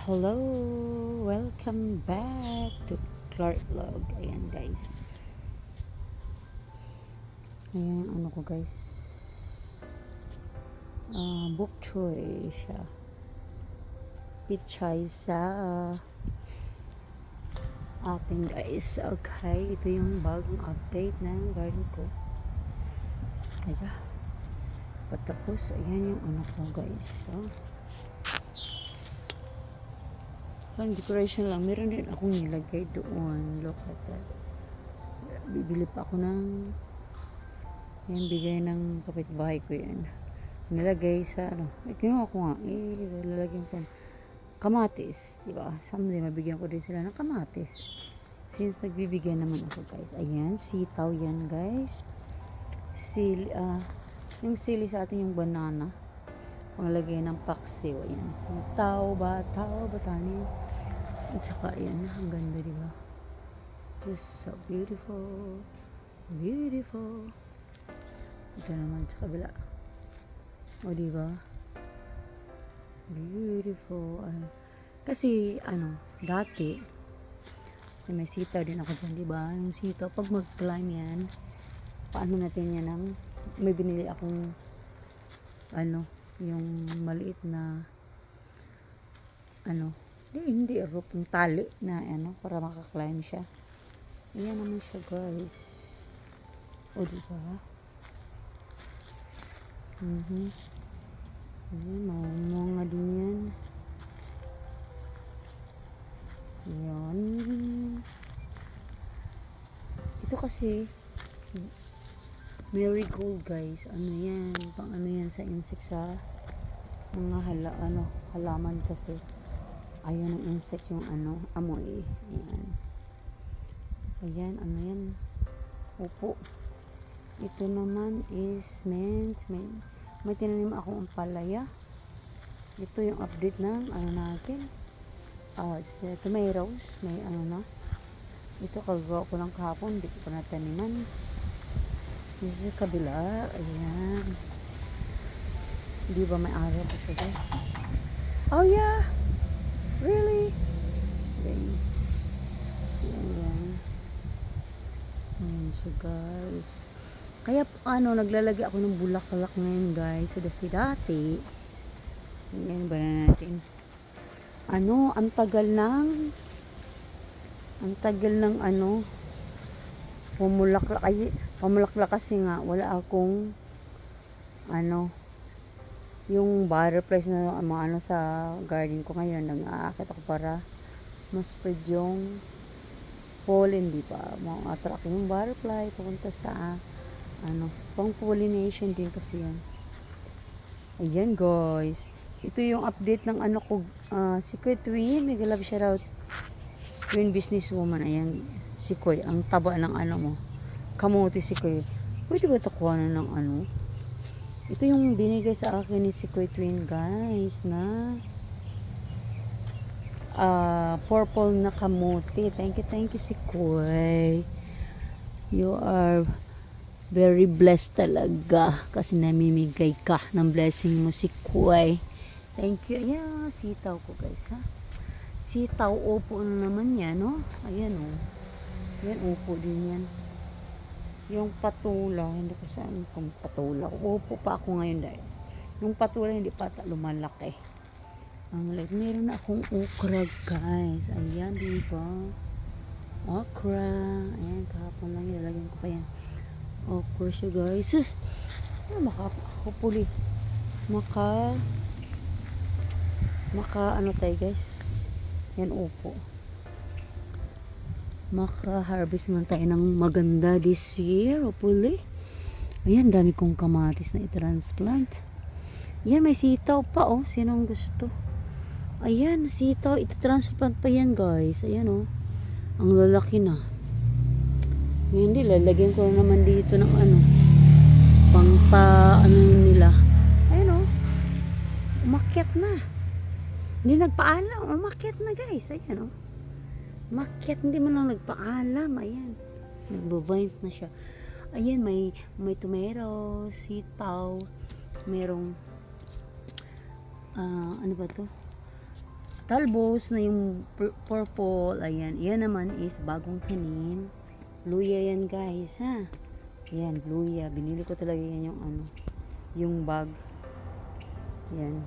Hello! Welcome back to Clark Vlog. Ayan guys. Ayan yung ano ko guys. Bok choy siya. Pichay sa atin guys. Okay. Ito yung bagong update ng garden ko. Ayan. Patapos. Ayan yung ano ko guys. Parang decoration lang. Meron din akong nilagay doon. Look at that. Bibili pa ako ng yan, bigay ng kapitbahay ko yan. Nilagay sa ano. Kinuha ko nga. Lalagyan ko kamatis. Diba? Someday mabigyan ko din sila ng kamatis. Since nagbibigyan naman ako guys. Ayan. Sitaw yan guys. Yung sili sa atin yung banana. Panglagay ng paksiw. Ayan. Sitaw, bataw, batani. At saka, ayan. Ang ganda, diba? Just so beautiful. Beautiful. Ito naman sa kabila. O, diba? Beautiful. Kasi, dati, may sitaw din ako dyan, diba? Yung sitaw, pag mag-climb yan, paano natin yan may binili akong, yung maliit na hindi rope, yung tali na para makaklimb siya. Ayan naman siya guys. O diba? Ayan, maunga din yan. Ayan. Ito kasi marigold guys. Yan? Pang yan sa insect sa mga halaman kasi. Ayaw ng insect yung amoy. Ayan. Ayan, yan? Upo. Ito naman is mint. May tinanim akong ampalaya. Ito yung update ng natin. It's the tomatoes. May na. Ito kagawa ko lang kahapon. Hindi ko pa nataniman. This is yung kabila. Ayan. Di ba may araw pa siya guys? Oh yeah! Really? Okay. So, ayan siya guys. Kaya naglalagay ako ng bulaklak ngayon guys. So, dati. Ayan ba na natin? Ang tagal ng pumulaklak kasi nga wala akong yung butterflies na sa garden ko ngayon. Nag-aakit ako para mas spread yung pollen, di ba? Ma-attract yung butterfly pupunta sa pang pollination din kasi yan. Ayan guys, ito yung update ng ko, si Kuya Twin. Mega love shoutout Twin businesswoman. Ayan si Kuya, ang taba ng mo kamote. Si Kuya, pwede ba takuha na ng ito yung binigay sa akin ni si Kuya Twin guys na purple na kamote. Thank you si Kuya. You are very blessed talaga kasi namimigay ka ng blessing mo si Kuya. Thank you. Ayan, sitaw ko guys ha. Sitaw, upo na naman yan, no? Ayan, yan, upo din yan. Yung patula, hindi ko saan kung patula. Upo pa ako ngayon dahil yung patula hindi pa lumalaki. Meron akong okra guys. Ayan, diba? Okra. Ayan, kahapon lang ilalagyan ko pa yan. Okra siya guys. Hopefully tayo guys. Yan, upo. Maka-harvest man tayo ng maganda this year, hopefully. Ayan, dami kong kamatis na i-transplant. Yan, may sitaw pa, sinong gusto? Ayan, sitaw, i-transplant pa yan, guys. Ayan, ang lalaki na. Hindi, lalagyan ko naman dito ng nila. Ayan, umakyat na. Hindi nagpaalam, umakyat na, guys. Ayan, makyat, hindi man lang nagpaalam. Ayan, nagbo-vines na siya. Ayan, may tomato, sitaw, merong ano ba to, talbos na yung purple. Ayan. Yan naman is bagong tanim. Luya yan guys, ha. Yan, luya. Binili ko talaga yan yung ano, yung bag. Yan.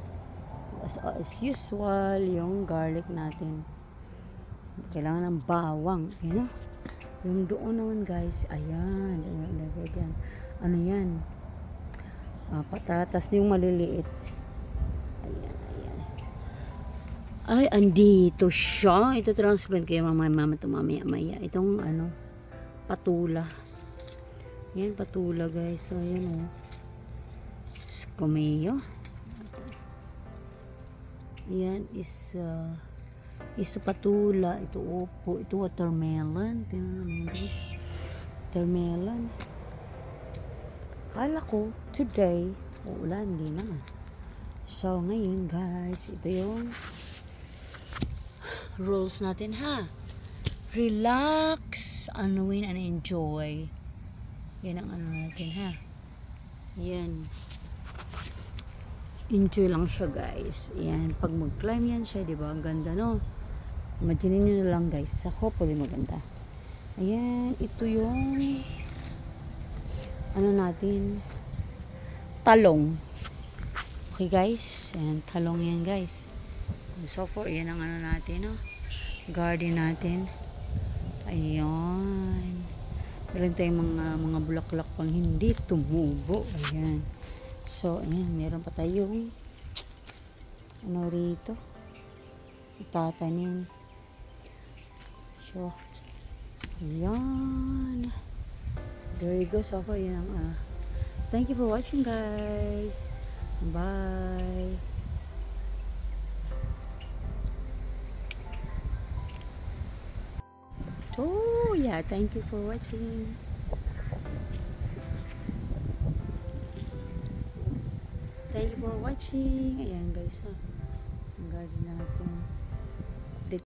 As usual, yung garlic natin. Kailangan ng bawang. Ayan, yung doon naman guys. Ayan. Ano yan? Patatas yung maliliit. Ayan. Ay, andito siya. Ito transplant ko yung mama ito mamaya. Itong ano, patula. Yan, patula guys. So, ayan o. Kumeyo. Ayan is ito patula. Ito upo. Ito watermelon. Tingnan naman guys. Watermelon. Kala ko today uulan din na. So ngayon guys, ito yung rules natin, ha. Relax, unwind and enjoy. Yan ang ano natin, ha. Yan. Enjoy lang siya guys. Yan, pag mag-climb yan siya, diba? Ang ganda, no? Imagine nyo na lang guys. Hopefully maganda. Ayan, ito yung ano natin, talong. Okay guys, ayan, talong yan guys. So far, yan ang ano natin, no? Garden natin. Ayan. Meron tayong mga bulaklak pang hindi tumubo. Ayan. So, ayan, meron pa tayong ano rito, itatanim. So, ayan. There you go. So far, yan ang thank you for watching guys. Bye. Oh yeah, thank you for watching. Thank you for watching. Ayan guys, ha. Ang garden natin.